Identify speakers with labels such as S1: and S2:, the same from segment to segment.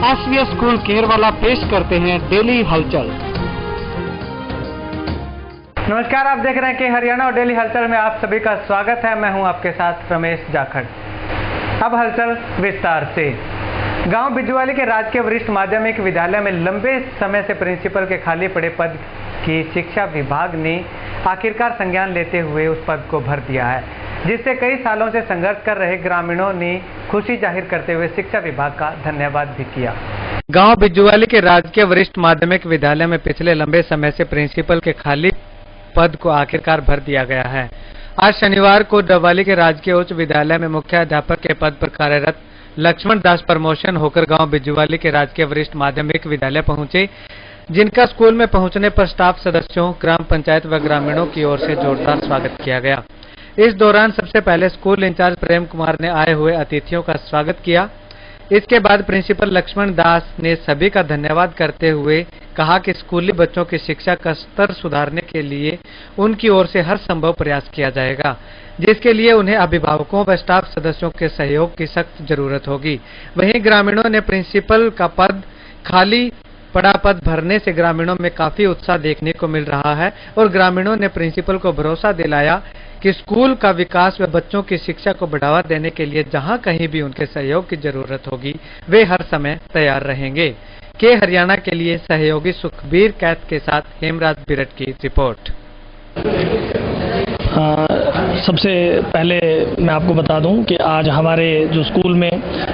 S1: एसवीएस school केरवाला पेश करते हैं डेली हलचल।
S2: नमस्कार, आप देख रहे हैं कि हरियाणा और डेली हलचल में आप सभी का स्वागत है। मैं हूं आपके साथ रमेश जाखड़। अब हलचल विस्तार से। गांव बिजुवाली के राजकीय वरिष्ठ माध्यमिक विद्यालय में लंबे समय से प्रिंसिपल के खाली पड़े पद की शिक्षा विभाग ने आखिरकार संज्ञान लेते हुए उस पद को भर दिया है, जिससे कई सालों से संघर्ष कर रहे ग्रामीणों ने खुशी जाहिर करते हुए शिक्षा विभाग का धन्यवाद भी किया। गांव बिजुवाली के राजकीय वरिष्ठ माध्यमिक विद्यालय में पिछले लंबे समय से प्रिंसिपल के खाली पद को आखिरकार भर दिया गया है। आज शनिवार को डबवाली के राजकीय उच्च विद्यालय में मुख्य अध्यापक के पद पर कार्यरत लक्ष्मण दास प्रमोशन होकर गांव बिजुवाली के राजकीय वरिष्ठ माध्यमिक विद्यालय पहुंचे, जिनका स्कूल में पहुंचने पर स्टाफ सदस्यों, ग्राम पंचायत व ग्रामीणों की ओर से जोरदार स्वागत किया गया। इस दौरान सबसे पहले स्कूल इंचार्ज प्रेम कुमार ने आए हुए अतिथियों का स्वागत किया। इसके बाद प्रिंसिपल लक्ष्मण दास ने सभी का धन्यवाद करते हुए कहा कि स्कूली बच्चों की शिक्षा का स्तर सुधारने के लिए उनकी ओर से हर संभव प्रयास किया जाएगा, जिसके लिए उन्हें अभिभावकों व स्टाफ सदस्यों के सहयोग की सख्त जरूरत होगी। वहीं ग्रामीणों ने प्रिंसिपल का पद खाली पड़ा पद भरने से ग्रामीणों में काफी उत्साह देखने को मिल रहा है और ग्रामीणों ने प्रिंसिपल को भरोसा दिलाया कि स्कूल का विकास व बच्चों की शिक्षा को बढ़ावा देने के लिए जहां कहीं भी उनके सहयोग की जरूरत होगी, वे हर समय तैयार रहेंगे। के हरियाणा के लिए सहयोगी सुखबीर कैथ के साथ हेमराज बिरट की रिपोर्ट।
S3: सबसे पहले मैं आपको बता दूं कि आज हमारे जो स्कूल में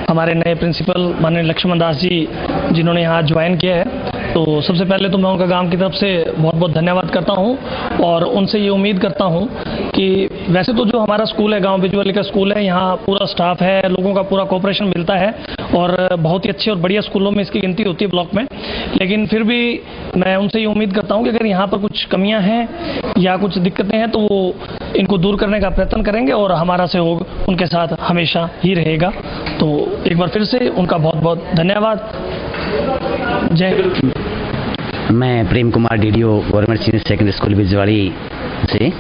S3: हमारे नए प्रिंसिपल माननीय लक्ष्मण दास जी जिन्होंने यहाँ ज्वाइन किया है, तो सबसे पहले तो मैं उनका गांव की तरफ से बहुत बहुत धन्यवाद करता हूं और उनसे ये उम्मीद करता हूं कि वैसे तो जो हमारा स्कूल है, गांव बिजुवाली का स्कूल है, यहाँ पूरा स्टाफ है, लोगों का पूरा कोऑपरेशन मिलता है और बहुत ही अच्छे और बढ़िया स्कूलों में इसकी गिनती होती है ब्लॉक में। लेकिन फिर भी मैं उनसे ये उम्मीद करता हूँ कि अगर यहाँ पर कुछ कमियाँ हैं या कुछ दिक्कतें हैं तो वो इनको दूर करने का प्रयत्न करेंगे और हमारा सहयोग उनके साथ हमेशा ही रहेगा। तो एक बार फिर से उनका बहुत बहुत धन्यवाद। जय।
S4: मैं Prem Kumar DDO government senior secondary school Bijuwali से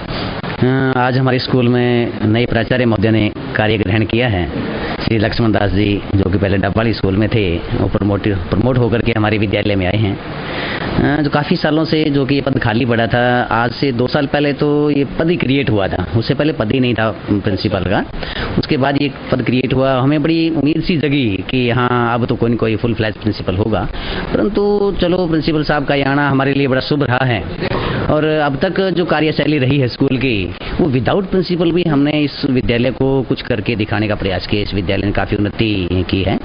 S4: आज हमारे स्कूल में नए प्राचार्य महोदय ने कार्य ग्रहण किया है। श्री लक्ष्मण दास जी जो कि पहले डबवाली स्कूल में थे, वो प्रमोट होकर के हमारे विद्यालय में आए हैं। जो काफ़ी सालों से जो कि ये पद खाली पड़ा था, आज से 2 साल पहले तो ये पद ही क्रिएट हुआ था, उससे पहले पद ही नहीं था प्रिंसिपल का। उसके बाद ये पद क्रिएट हुआ, हमें बड़ी उम्मीद सी जगी कि हाँ अब तो कोई न कोई फुल फ्लैज प्रिंसिपल होगा, परंतु चलो प्रिंसिपल साहब का आना हमारे लिए बड़ा शुभ रहा है। और अब तक जो कार्यशैली रही है स्कूल की, वो विदाउट प्रिंसिपल भी हमने इस विद्यालय को कुछ करके दिखाने का प्रयास किया। इस विद्यालय ने काफ़ी उन्नति की है,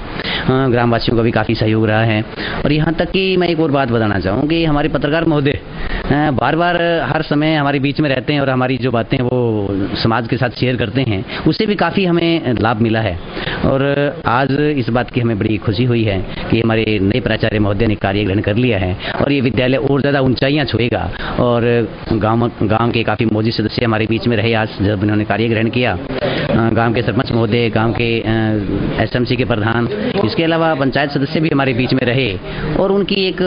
S4: ग्रामवासियों का भी काफ़ी सहयोग रहा है। और यहाँ तक कि मैं एक और बात बताना चाहूँ कि हमारे पत्रकार महोदय बार बार हर समय हमारे बीच में रहते हैं और हमारी जो बातें वो समाज के साथ शेयर करते हैं, उससे भी काफ़ी हमें लाभ मिला है। और आज इस बात की हमें बड़ी खुशी हुई है कि हमारे नए प्राचार्य महोदय ने कार्य ग्रहण कर लिया है और ये विद्यालय और ज़्यादा ऊंचाइयाँ छुएगा। और गांव के काफ़ी मौजूद सदस्य हमारे बीच में रहे आज जब इन्होंने कार्य ग्रहण किया। गांव के सरपंच महोदय, गांव के एसएमसी के प्रधान, इसके अलावा पंचायत सदस्य भी हमारे बीच में रहे और उनकी एक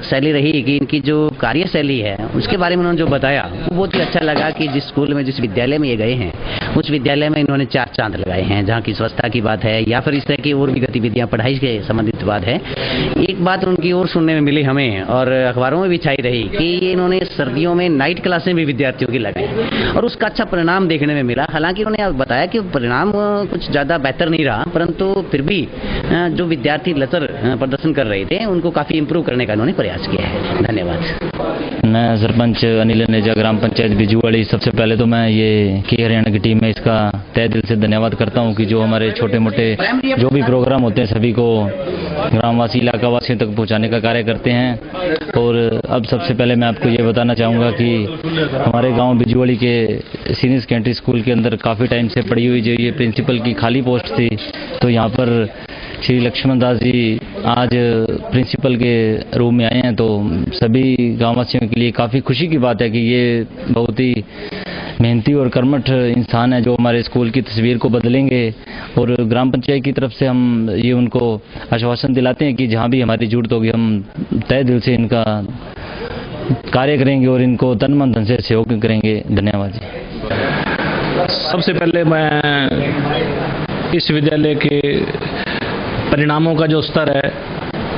S4: शैली रही कि इनकी जो कार्यशैली है उसके बारे में उन्होंने जो बताया वो बहुत ही अच्छा लगा कि जिस स्कूल में, जिस विद्यालय में ये गए हैं, उस विद्यालय में इन्होंने 4 चांद लगाए हैं। जहाँ की स्वच्छता की बात है या फिर इस तरह की और भी गतिविधियाँ पढ़ाई के संबंधित बात है। एक बात उनकी और सुनने में मिली हमें और अखबारों में भी छाई रही कि ये इन्होंने सर्दियों में नाइट क्लासें भी विद्यार्थियों की लगाई और उसका अच्छा परिणाम देखने में मिला। हालांकि उन्होंने बताया कि परिणाम कुछ ज़्यादा बेहतर नहीं रहा, परंतु फिर भी जो विद्यार्थी लचर प्रदर्शन कर रहे थे उनको काफ़ी इम्प्रूव करने का उन्होंने प्रयास किया है। धन्यवाद।
S5: मैं सरपंच अनिल नेजा, ग्राम पंचायत बिजुवाली। सबसे पहले तो मैं ये के हरियाणा की टीम में इसका तहे दिल से धन्यवाद करता हूँ कि जो हमारे छोटे मोटे जो भी प्रोग्राम होते हैं सभी को ग्रामवासी, इलाका वासियों तक पहुँचाने का कार्य करते हैं। और अब सबसे पहले मैं आपको ये बताना चाहूँगा कि हमारे गाँव बिजुवाली के सीनियर सेकेंडरी स्कूल के अंदर काफ़ी टाइम से पड़ी हुई जो ये प्रिंसिपल की खाली पोस्ट थी, तो यहाँ पर श्री लक्ष्मण दास जी आज प्रिंसिपल के रूप में आए हैं। तो सभी गाँववासियों के लिए काफ़ी खुशी की बात है कि ये बहुत ही मेहनती और कर्मठ इंसान है जो हमारे स्कूल की तस्वीर को बदलेंगे। और ग्राम पंचायत की तरफ से हम ये उनको आश्वासन दिलाते हैं कि जहाँ भी हमारी जरूरत होगी हम तहे दिल से इनका कार्य करेंगे और इनको तन मन धन से सहयोग करेंगे। धन्यवाद जी।
S3: सबसे पहले मैं इस विद्यालय के परिणामों का जो स्तर है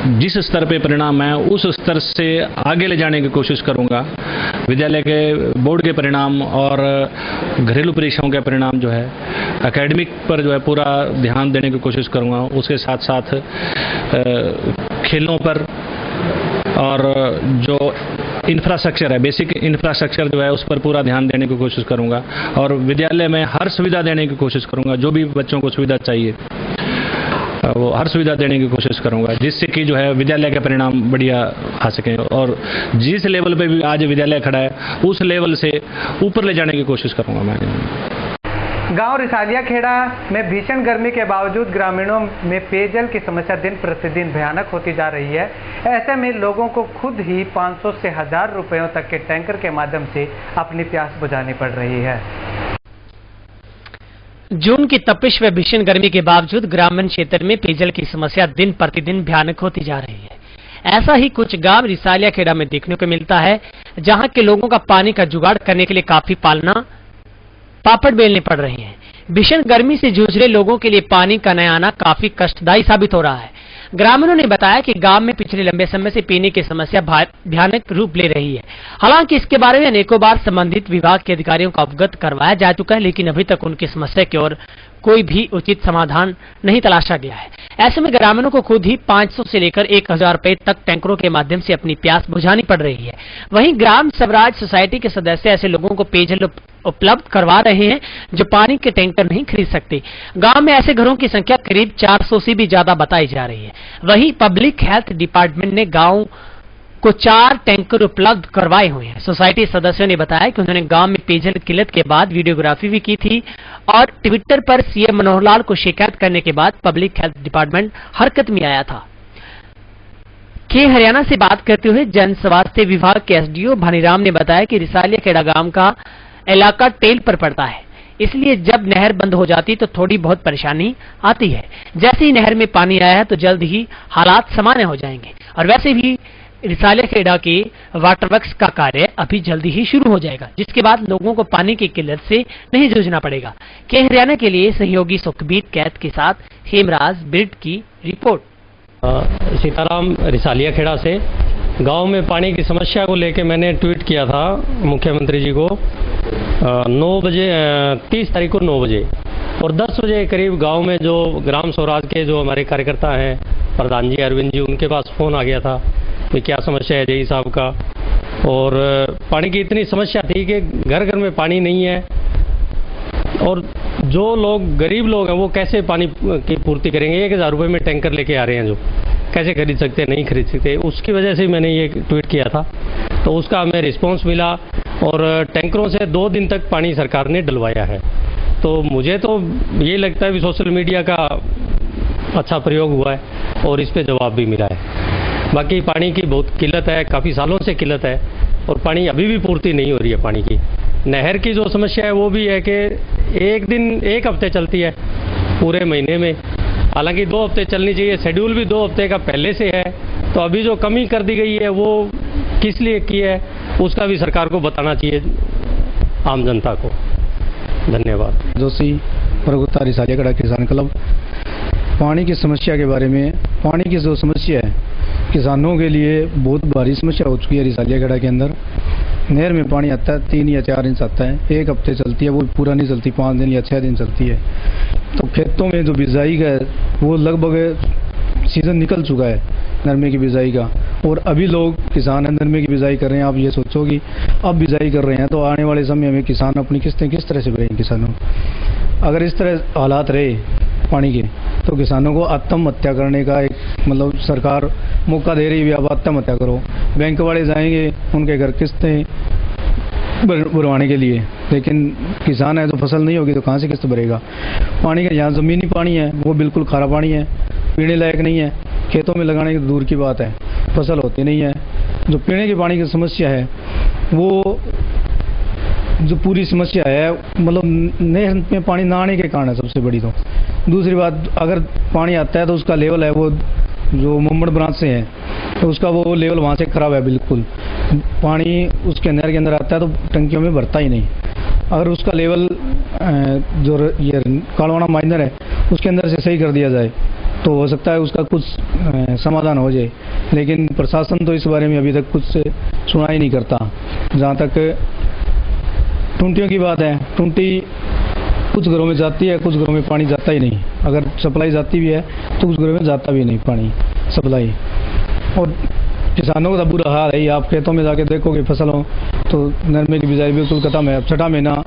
S6: जिस स्तर पे परिणाम है उस स्तर से आगे ले जाने की कोशिश करूंगा। विद्यालय के बोर्ड के परिणाम और घरेलू परीक्षाओं के परिणाम जो है एकेडमिक पर जो है पूरा ध्यान देने की कोशिश करूंगा। उसके साथ साथ खेलों पर और जो इंफ्रास्ट्रक्चर है, बेसिक इंफ्रास्ट्रक्चर जो है उस पर पूरा ध्यान देने की कोशिश करूंगा और विद्यालय में हर सुविधा देने की कोशिश करूंगा। जो भी बच्चों को सुविधा चाहिए वो हर सुविधा देने की कोशिश करूंगा, जिससे कि जो है विद्यालय के परिणाम बढ़िया आ सकें और जिस लेवल पे भी आज विद्यालय खड़ा है उस लेवल से ऊपर ले जाने की कोशिश करूंगा मैं।
S2: गांव रिसालिया खेड़ा में भीषण गर्मी के बावजूद ग्रामीणों में पेयजल की समस्या दिन प्रतिदिन भयानक होती जा रही है। ऐसे में लोगों को खुद ही 500 से 1000 रुपयों तक के टैंकर के माध्यम से अपनी प्यास बुझानी पड़ रही है।
S7: जून की तपिश व भीषण गर्मी के बावजूद ग्रामीण क्षेत्र में पेयजल की समस्या दिन प्रतिदिन भयानक होती जा रही है। ऐसा ही कुछ गांव रिसालिया खेड़ा में देखने को मिलता है, जहां के लोगों का पानी का जुगाड़ करने के लिए काफी पापड़ बेलने पड़ रहे हैं। भीषण गर्मी से जूझ रहे लोगों के लिए पानी का न आना काफी कष्टदायी साबित हो रहा है। ग्रामीणों ने बताया कि गांव में पिछले लंबे समय से पीने की समस्या भयानक रूप ले रही है। हालांकि इसके बारे में अनेकों बार संबंधित विभाग के अधिकारियों को अवगत करवाया जा चुका है, लेकिन अभी तक उनकी समस्या की ओर कोई भी उचित समाधान नहीं तलाशा गया है। ऐसे में ग्रामीणों को खुद ही 500 से लेकर 1000 रुपए तक टैंकरों के माध्यम से अपनी प्यास बुझानी पड़ रही है। वहीं ग्राम स्वराज सोसाइटी के सदस्य ऐसे लोगों को पेयजल उपलब्ध करवा रहे हैं जो पानी के टैंकर नहीं खरीद सकते। गांव में ऐसे घरों की संख्या करीब 400 से भी ज्यादा बताई जा रही है। वहीं पब्लिक हेल्थ डिपार्टमेंट ने गांव को 4 टैंकर उपलब्ध करवाए हुए हैं। सोसाइटी सदस्यों ने बताया कि उन्होंने गांव में पेयजल किल्लत के बाद वीडियोग्राफी भी की थी और ट्विटर पर सीएम मनोहर लाल को शिकायत करने के बाद पब्लिक हेल्थ डिपार्टमेंट हरकत में आया था। के हरियाणा से बात करते हुए जन स्वास्थ्य विभाग के एसडीओ भानीराम ने बताया कि रिसालिया खेड़ा गांव का इलाका टेल पर पड़ता है, इसलिए जब नहर बंद हो जाती तो थोड़ी बहुत परेशानी आती है। जैसे ही नहर में पानी आया है तो जल्द ही हालात सामान्य हो जाएंगे और वैसे भी रिसालिया खेड़ा के वाटर वर्क्स का कार्य अभी जल्दी ही शुरू हो जाएगा, जिसके बाद लोगों को पानी की किल्लत से नहीं जूझना पड़ेगा। के हरियाणा के लिए सहयोगी सुखबीर कैद के साथ हेमराज बिरड की रिपोर्ट।
S8: सीताराम रिसालिया खेड़ा से गांव में पानी की समस्या को लेकर मैंने ट्वीट किया था मुख्यमंत्री जी को 9 बजे 30 तारीख को 9 बजे और 10 बजे करीब गांव में जो ग्राम स्वराज के जो हमारे कार्यकर्ता हैं प्रधान जी अरविंद जी, उनके पास फ़ोन आ गया था कि क्या समस्या है जई साहब का। और पानी की इतनी समस्या थी कि घर घर में पानी नहीं है और जो लोग गरीब लोग हैं वो कैसे पानी की पूर्ति करेंगे। 1000 रुपये में टैंकर लेके आ रहे हैं, जो कैसे खरीद सकते हैं, नहीं खरीद सकते। उसकी वजह से मैंने ये ट्वीट किया था, तो उसका हमें रिस्पांस मिला और टैंकरों से 2 दिन तक पानी सरकार ने डलवाया है। तो मुझे तो ये लगता है कि सोशल मीडिया का अच्छा प्रयोग हुआ है और इस पे जवाब भी मिला है। बाकी पानी की बहुत किल्लत है, काफ़ी सालों से किल्लत है और पानी अभी भी पूर्ति नहीं हो रही है। पानी की नहर की जो समस्या है वो भी है कि एक हफ्ते चलती है पूरे महीने में, हालांकि 2 हफ्ते चलनी चाहिए। शेड्यूल भी 2 हफ्ते का पहले से है, तो अभी जो कमी कर दी गई है वो किस लिए की है उसका भी सरकार को बताना चाहिए आम जनता को। धन्यवाद।
S9: जोशी प्रगुता रिसालिया खेड़ा किसान क्लब। पानी की समस्या के बारे में, पानी की जो समस्या है किसानों के लिए बहुत भारी समस्या हो चुकी है। रिसालिया खेड़ा के अंदर नहर में पानी आता है 3 या 4 इंच आता है, 1 हफ्ते चलती है, वो पूरा नहीं चलती, 5 दिन या 6 दिन चलती है। तो खेतों में जो बिजाई का है वो लगभग सीजन निकल चुका है नरमे की बिजाई का, और अभी लोग किसान नरमे की बिजाई कर रहे हैं। आप ये सोचो कि अब बिजाई कर रहे हैं तो आने वाले समय में किसान अपनी किस्तें किस तरह से भरेंगे। किसानों अगर इस तरह हालात रहे पानी के तो किसानों को आत्महत्या करने का एक मतलब सरकार मौका दे रही है, अब आत्महत्या करो। बैंक वाले जाएंगे उनके घर किस्तें भरवाने के लिए, लेकिन किसान है तो फसल नहीं होगी तो कहाँ से किस्त भरेगा। पानी का यहाँ ज़मीनी पानी है वो बिल्कुल खारा पानी है, पीने लायक नहीं है, खेतों में लगाने की दूर की बात है, फसल होती नहीं है। जो पीने के पानी की समस्या है वो जो पूरी समस्या है मतलब नहर में पानी ना आने के कारण है सबसे बड़ी। तो दूसरी बात, अगर पानी आता है तो उसका लेवल है वो जो मुम्बड़ ब्रांच से है तो उसका वो लेवल वहाँ से खराब है बिल्कुल। पानी उसके नहर के अंदर आता है तो टंकियों में भरता ही नहीं। अगर उसका लेवल जो ये कालवाना माइनर है उसके अंदर से सही कर दिया जाए तो हो सकता है उसका कुछ समाधान हो जाए, लेकिन प्रशासन तो इस बारे में अभी तक कुछ सुना ही नहीं करता। जहाँ तक टूंटियों की बात है, टूंटी कुछ घरों में जाती है, कुछ घरों में पानी जाता ही नहीं। अगर सप्लाई जाती भी है तो कुछ घरों में जाता भी नहीं पानी सप्लाई। और किसानों का तो बुरा हाल है। आप खेतों में जाके देखोगे फसलों तो नरमे की बिजाई बिल्कुल खत्म है। अब छठा महीना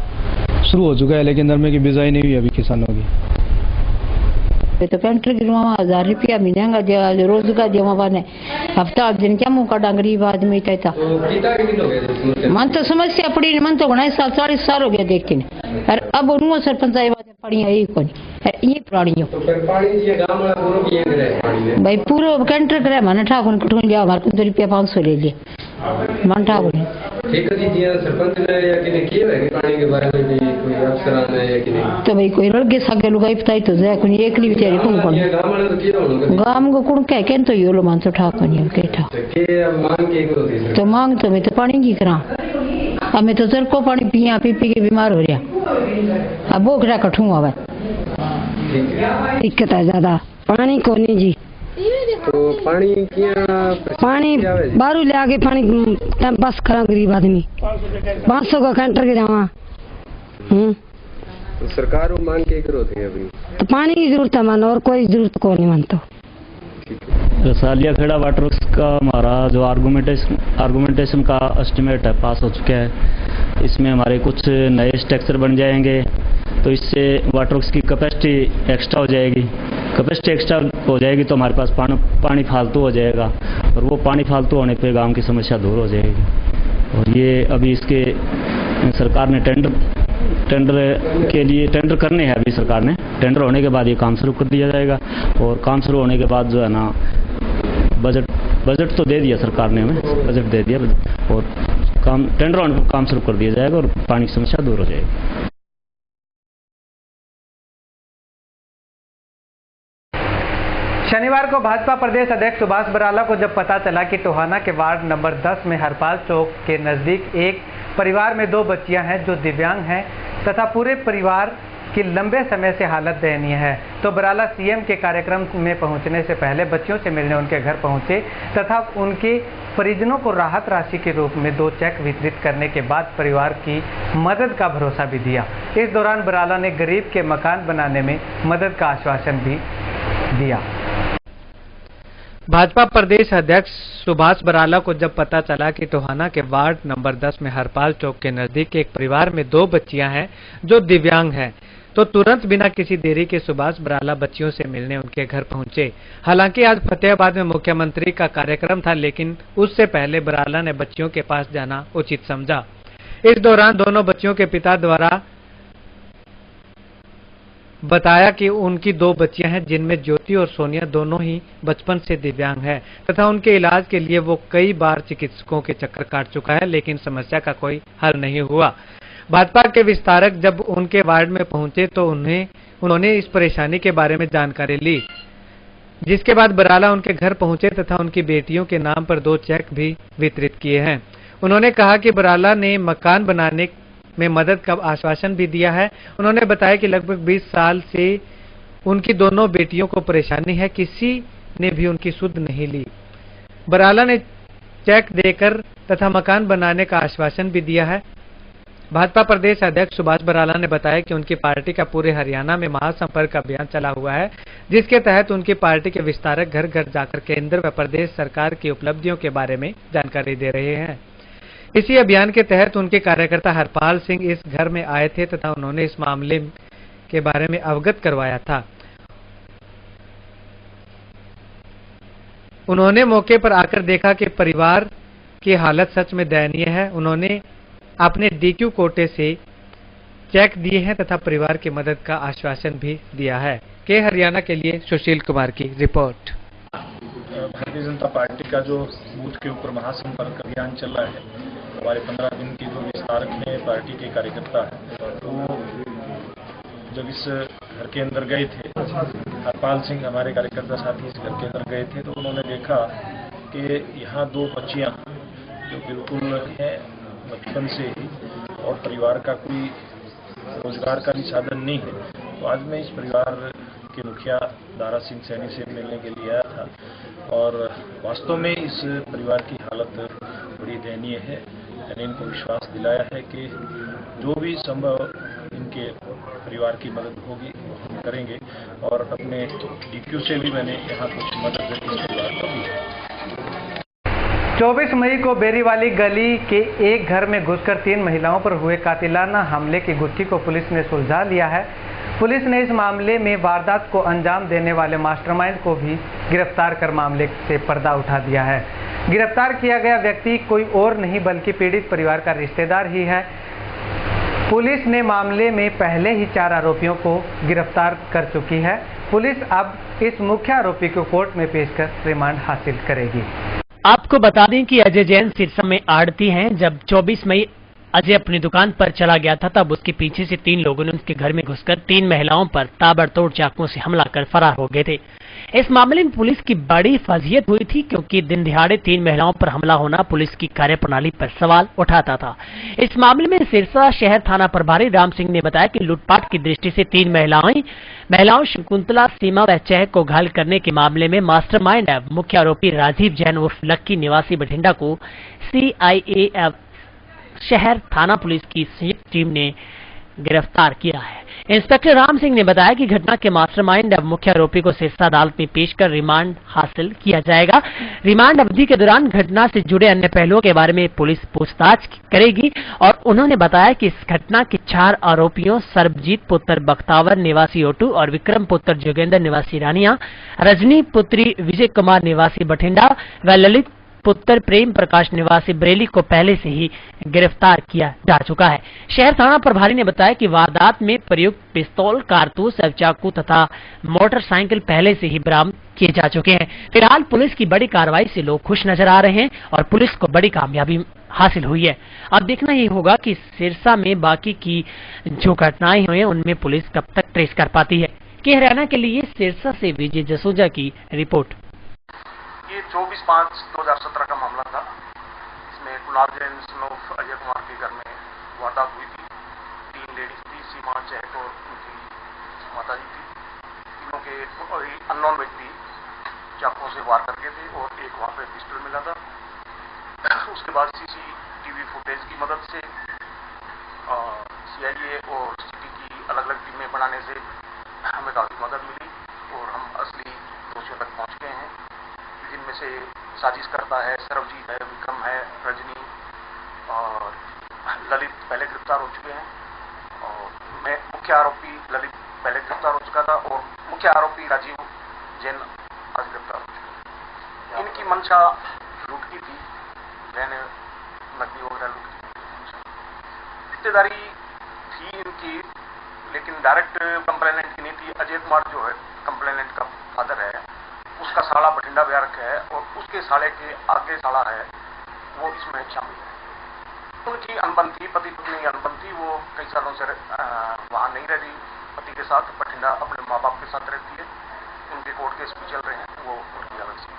S9: शुरू हो चुका है लेकिन नरमे की बिजाई नहीं हुई अभी किसानों की।
S10: तो पेंटर की 1000 रुपया महीने का रोजगार जमा ने हफ्ता दिन क्या मुँह काटा गरीब आदमी कहता। मन तो समस्या पड़ी, मन तो घना साल 40 साल हो गया देखते ने। अरे अब उनको सरपंच पड़ी है को ये पुरानी भाई पूरा कैंटर करे मन ठाकुर कटून लिया हमारे 15 रुपया 500 ले लिया मन ठाकुर ने। तो भाई कोई लड़के सागे लुगाई पताई तो जाए कोई एकली बेचारी कौन कौन गांव को कुण कह के तो यो मान तो ठाकुर नहीं केठा तो मांग तो मैं तो पानी की करा। अब मैं तो सर को पानी पिया पी पी के बीमार हो रहा। अब बोखड़ा कठू आवे दिक्कत है ज्यादा पानी को नहीं जी।
S2: तो
S10: पानी बारू ले आके पानी टाइम पास करा गरीब आदमी 500 का कैंटर के जावा।
S2: तो सरकार को मांग के करो थे अभी
S10: तो पानी की जरूरत है मन और कोई जरूरत को नहीं मानता।
S5: रसालिया खेड़ा वाटर वर्क्स का हमारा जो आर्गुमेंटेशन का एस्टिमेट है पास हो चुका है। इसमें हमारे कुछ नए स्ट्रक्चर बन जाएंगे तो इससे वाटर वर्क्स की कैपेसिटी एक्स्ट्रा हो जाएगी। कैपेसिटी एक्स्ट्रा हो जाएगी तो हमारे पास पानी फालतू हो जाएगा और वो पानी फालतू होने पे गांव की समस्या दूर हो जाएगी। और ये अभी इसके सरकार ने टेंडर के लिए टेंडर करने हैं। अभी सरकार ने टेंडर होने के बाद ये काम शुरू कर दिया जाएगा और काम शुरू होने के बाद जो है ना बजट तो दे दिया सरकार ने, हमें बजट दे दिया और काम टेंडर होने पर काम शुरू कर दिया जाएगा और पानी की समस्या दूर हो जाएगी।
S2: शनिवार को भाजपा प्रदेश अध्यक्ष सुभाष बराला को जब पता चला कि टोहाना के वार्ड नंबर 10 में हरपाल चौक के नज़दीक एक परिवार में 2 बच्चियां हैं जो दिव्यांग हैं तथा पूरे परिवार की लंबे समय से हालत दयनीय है, तो बराला सीएम के कार्यक्रम में पहुंचने से पहले बच्चियों से मिलने उनके घर पहुंचे तथा उनके परिजनों को राहत राशि के रूप में 2 चेक वितरित करने के बाद परिवार की मदद का भरोसा भी दिया। इस दौरान बराला ने गरीब के मकान बनाने में मदद का आश्वासन भी दिया। भाजपा प्रदेश अध्यक्ष सुभाष बराला को जब पता चला कि टोहाना के वार्ड नंबर 10 में हरपाल चौक के नजदीक एक परिवार में 2 बच्चियां हैं जो दिव्यांग हैं, तो तुरंत बिना किसी देरी के सुभाष बराला बच्चियों से मिलने उनके घर पहुंचे। हालांकि आज फतेहाबाद में मुख्यमंत्री का कार्यक्रम था, लेकिन उससे पहले बराला ने बच्चियों के पास जाना उचित समझा। इस दौरान दोनों बच्चियों के पिता द्वारा बताया कि उनकी 2 बच्चियां हैं जिनमें ज्योति और सोनिया दोनों ही बचपन से दिव्यांग हैं तथा उनके इलाज के लिए वो कई बार चिकित्सकों के चक्कर काट चुका है, लेकिन समस्या का कोई हल नहीं हुआ। भाजपा के विस्तारक जब उनके वार्ड में पहुंचे तो उन्होंने इस परेशानी के बारे में जानकारी ली, जिसके बाद बराला उनके घर पहुंचे तथा उनकी बेटियों के नाम पर 2 चेक भी वितरित किए हैं। उन्होंने कहा कि बराला ने मकान बनाने में मदद का आश्वासन भी दिया है। उन्होंने बताया कि लगभग 20 साल से उनकी दोनों बेटियों को परेशानी है, किसी ने भी उनकी सुध नहीं ली। बराला ने चेक देकर तथा मकान बनाने का आश्वासन भी दिया है। भाजपा प्रदेश अध्यक्ष सुभाष बराला ने बताया कि उनकी पार्टी का पूरे हरियाणा में महासंपर्क अभियान चला हुआ है, जिसके तहत उनकी पार्टी के विस्तारक घर घर जाकर केंद्र व प्रदेश सरकार की उपलब्धियों के बारे में जानकारी दे रहे हैं। इसी अभियान के तहत उनके कार्यकर्ता हरपाल सिंह इस घर में आए थे तथा उन्होंने इस मामले के बारे में अवगत करवाया था। उन्होंने मौके पर आकर देखा कि परिवार की हालत सच में दयनीय है। उन्होंने अपने डीक्यू कोटे से चेक दिए हैं तथा परिवार की मदद का आश्वासन भी दिया है। के हरियाणा के लिए सुशील कुमार की रिपोर्ट।
S11: भारतीय जनता पार्टी का जो बूथ के ऊपर महासंपर्क अभियान चल रहा है, हमारे 15 दिन की जो विस्तारक में पार्टी के कार्यकर्ता है, तो जब इस घर के अंदर गए थे, हरपाल सिंह हमारे कार्यकर्ता साथी इस घर के अंदर गए थे, तो उन्होंने देखा कि यहाँ 2 बच्चियाँ जो बिल्कुल हैं बचपन से ही और परिवार का कोई रोजगार का भी साधन नहीं है। तो आज मैं इस परिवार के मुखिया दारा सिंह सैनी से मिलने के लिए आया था और वास्तव में इस परिवार की हालत बड़ी दयनीय है। मैंने इनको विश्वास दिलाया है कि जो भी संभव इनके परिवार की मदद होगी वो हम करेंगे और अपने डीपीओ से भी मैंने यहाँ कुछ मदद इस परिवार को दी है।
S2: 24 मई को बेरीवाली गली के एक घर में घुसकर 3 महिलाओं पर हुए कातिलाना हमले की गुत्थी को पुलिस ने सुलझा लिया है। पुलिस ने इस मामले में वारदात को अंजाम देने वाले मास्टरमाइंड को भी गिरफ्तार कर मामले से पर्दा उठा दिया है। गिरफ्तार किया गया व्यक्ति कोई और नहीं बल्कि पीड़ित परिवार का रिश्तेदार ही है। पुलिस ने मामले में पहले ही 4 आरोपियों को गिरफ्तार कर चुकी है। पुलिस अब इस मुख्य आरोपी को कोर्ट में पेश कर रिमांड हासिल करेगी।
S7: आपको बता दें कि अजय जैन सिरसा में आड़ती हैं। जब 24 मई अजय अपनी दुकान पर चला गया था तब उसके पीछे से 3 लोगों ने उसके घर में घुसकर 3 महिलाओं पर ताबड़तोड़ चाकुओं से हमला कर फरार हो गए थे। इस मामले में पुलिस की बड़ी फजीहत हुई थी क्योंकि दिन दिहाड़े 3 महिलाओं पर हमला होना पुलिस की कार्यप्रणाली पर सवाल उठाता था। इस मामले में सिरसा शहर थाना प्रभारी राम सिंह ने बताया कि लूटपाट की दृष्टि से 3 महिलाओं शकुंतला, सीमा व चह को घायल करने के मामले में मास्टरमाइंड मुख्य आरोपी राजीव जैन उर्फ लक्की निवासी बठिंडा को CIAF शहर थाना पुलिस की संयुक्त टीम ने गिरफ्तार किया है। इंस्पेक्टर राम सिंह ने बताया कि घटना के मास्टरमाइंड मुख्य आरोपी को सिरसा अदालत में पेश कर रिमांड हासिल किया जाएगा। रिमांड अवधि के दौरान घटना से जुड़े अन्य पहलुओं के बारे में पुलिस पूछताछ करेगी और उन्होंने बताया कि इस घटना के 4 आरोपियों सर्बजीत पुत्र बख्तावर निवासी ओटू और विक्रम पुत्र जोगेंद्र निवासी रानिया, रजनी पुत्री विजय कुमार निवासी बठिंडा व ललित पुत्र प्रेम प्रकाश निवासी बरेली को पहले से ही गिरफ्तार किया जा चुका है। शहर थाना प्रभारी ने बताया कि वारदात में प्रयुक्त पिस्तौल, कारतूस, चाकू तथा मोटरसाइकिल पहले से ही बरामद किए जा चुके हैं। फिलहाल पुलिस की बड़ी कार्रवाई से लोग खुश नजर आ रहे हैं और पुलिस को बड़ी कामयाबी हासिल हुई है। अब देखना ये होगा कि सिरसा में बाकी की जो घटनाएं हुई हैं उनमें पुलिस कब तक ट्रेस कर पाती है। के हरियाणा के लिए सिरसा से विजय जसूजा की रिपोर्ट।
S12: ये 24/5/2017 का मामला था। इसमें कुणाल जैन सनोफ अजय कुमार के घर में वारदात हुई थी। 3 लेडीज थी, सीमा चहत और उनकी माता जी थी। तीनों के अननोन व्यक्ति चाकुओं से वार करके थे और एक वहाँ पे पिस्टल मिला था। उसके बाद CCTV फुटेज की मदद से CIA और सिटी की अलग अलग टीमें बनाने से हमें काफी मदद मिली और हम असली दोषियों तक पहुँच गए हैं, जिनमें से साजिश करता है सर्वजीत है, विक्रम है, रजनी और ललित पहले गिरफ्तार हो चुके हैं और मैं मुख्य आरोपी ललित पहले गिरफ्तार हो चुका था और मुख्य आरोपी राजीव जैन आज गिरफ्तार हो चुके हैं। इनकी मंशा लूट की थी, मैंने नकदी वगैरह लूट की रिश्तेदारी थी इनकी, लेकिन डायरेक्ट कंप्लेनेंट की नहीं थी। अजय कुमार जो है कंप्लेनेंट का फादर है, उसका साला बठिंडा ब्यारक है और उसके साले के आगे साला है वो इसमें शामिल है। उनकी अनबन थी, पति पत्नी अनबन थी। वो कई सालों से वहाँ नहीं रह रही पति के साथ, बठिंडा अपने माँ बाप के साथ रहती है। उनके कोर्ट केस भी चल रहे हैं, वो उनकी अलग से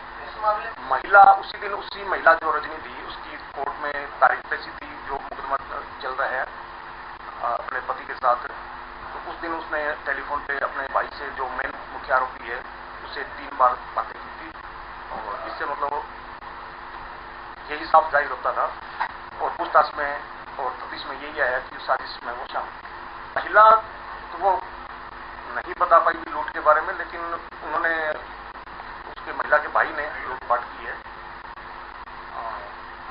S12: महिला उसी दिन उसी महिला जो रजनी थी उसकी कोर्ट में तारीख पेशी थी, जो मुकदमा चल रहा है अपने पति के साथ। तो उस दिन उसने टेलीफोन पे अपने भाई से जो मेन मुख्य आरोपी है उसे 3 बार बातें की थी और इससे मतलब यही साफ जाहिर होता था और पूछताछ में और तफ्तीश में यही आया कि साजिश में वो शामिल। महिला तो वो नहीं बता पाई लूट के बारे में, लेकिन उन्होंने उसके महिला के भाई ने लूटपाट की है।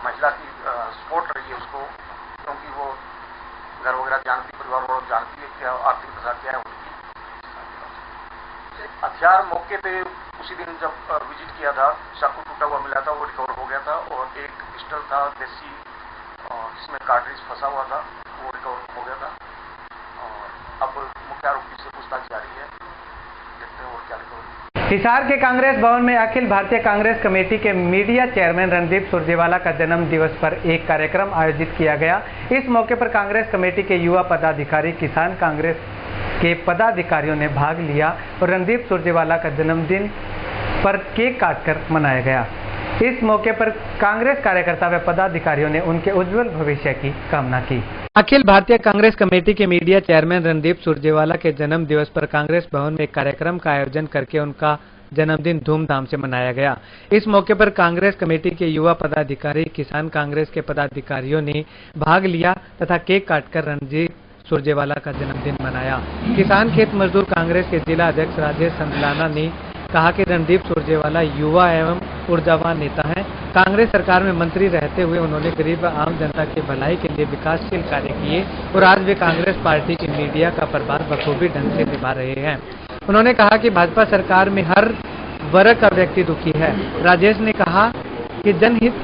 S12: महिला की सपोर्ट रही है उसको, क्योंकि वो घर वगैरह जानती, परिवार वालों जानती है क्या आर्थिक दशा क्या है उनकी। हथियार मौके पे उसी दिन जब विजिट किया था, चाकू टूटा हुआ मिला था, वो रिकवर हो गया था और एक पिस्टल था देसी जिसमें कार्ट्रिज फंसा हुआ था, वो रिकवर हो गया था। और अब मुख्य आरोपी से पूछताछ जारी है, देखते हैं और क्या रिकवर।
S2: हिसार के कांग्रेस भवन में अखिल भारतीय कांग्रेस कमेटी के मीडिया चेयरमैन रणदीप सुरजेवाला का जन्म दिवस पर एक कार्यक्रम आयोजित किया गया। इस मौके पर कांग्रेस कमेटी के युवा पदाधिकारी, किसान कांग्रेस के पदाधिकारियों ने भाग लिया और रणदीप सुरजेवाला का जन्मदिन पर केक काटकर मनाया गया। इस मौके पर कांग्रेस कार्यकर्ता व पदाधिकारियों ने उनके उज्जवल भविष्य की कामना की। अखिल भारतीय कांग्रेस कमेटी के मीडिया चेयरमैन रणदीप सुरजेवाला के जन्म दिवस पर कांग्रेस भवन में एक कार्यक्रम का आयोजन करके उनका जन्मदिन धूमधाम से मनाया गया। इस मौके पर कांग्रेस कमेटी के युवा पदाधिकारी, किसान कांग्रेस के पदाधिकारियों ने भाग लिया तथा केक काटकर रणदीप सुरजेवाला का जन्मदिन मनाया। किसान खेत मजदूर कांग्रेस के जिला अध्यक्ष राजेश संदलाना ने कहा कि रणदीप सुरजेवाला युवा एवं ऊर्जावान नेता हैं। कांग्रेस सरकार में मंत्री रहते हुए उन्होंने गरीब आम जनता की भलाई के लिए विकासशील कार्य किए और आज वे कांग्रेस पार्टी की मीडिया का प्रभार बखूबी ढंग से निभा रहे हैं। उन्होंने कहा कि भाजपा सरकार में हर वर्ग का व्यक्ति दुखी है। राजेश ने कहा कि जनहित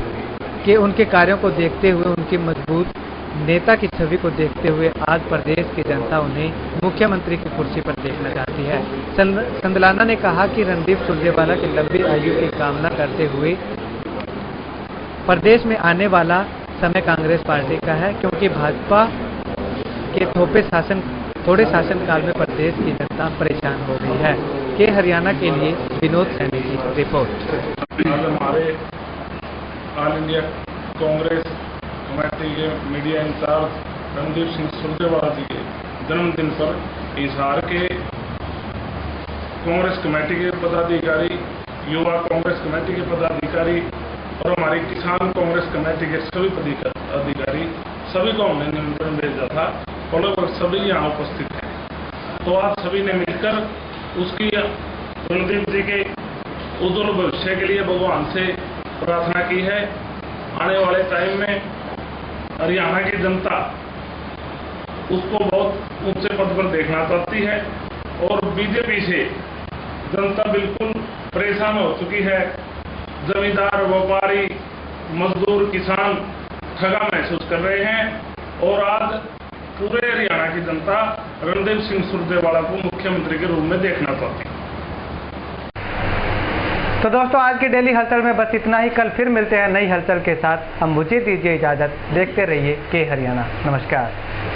S2: के उनके कार्यों को देखते हुए, उनकी मजबूत नेता की छवि को देखते हुए आज प्रदेश की जनता उन्हें मुख्यमंत्री की कुर्सी पर देखना चाहती है। संदलाना ने कहा कि रणदीप सुरजेवाला की लंबी आयु की कामना करते हुए प्रदेश में आने वाला समय कांग्रेस पार्टी का है, क्योंकि भाजपा के थोड़े शासनकाल में प्रदेश की जनता परेशान हो गई है। के हरियाणा के लिए विनोद सैनी की रिपोर्ट।
S11: हमारे ऑल इंडिया कांग्रेस कमेटी के मीडिया इंचार्ज रणदीप सिंह सुरजेवाला जी के जन्मदिन पर हिसार के कांग्रेस कमेटी के पदाधिकारी, युवा कांग्रेस कमेटी के पदाधिकारी और हमारी किसान कांग्रेस कमेटी के सभी पदाधिकारी, सभी को हमने निमंत्रण भेजा था और लगभग सभी यहाँ उपस्थित हैं। तो आज सभी ने मिलकर उसकी रणदीप जी के उज्ज्वल भविष्य के लिए भगवान से प्रार्थना की है। आने वाले टाइम में हरियाणा की जनता उसको बहुत ऊंचे पद पर देखना चाहती है और बीजेपी से जनता बिल्कुल परेशान हो चुकी है। जमींदार, व्यापारी, मजदूर, किसान ठगा महसूस कर रहे हैं और आज पूरे हरियाणा की जनता रणदीप सिंह सुरजेवाला को मुख्यमंत्री के रूप में देखना चाहती है।
S2: तो दोस्तों, आज की डेली हलचल में बस इतना ही। कल फिर मिलते हैं नई हलचल के साथ। हम मुझे दीजिए इजाजत। देखते रहिए के हरियाणा। नमस्कार।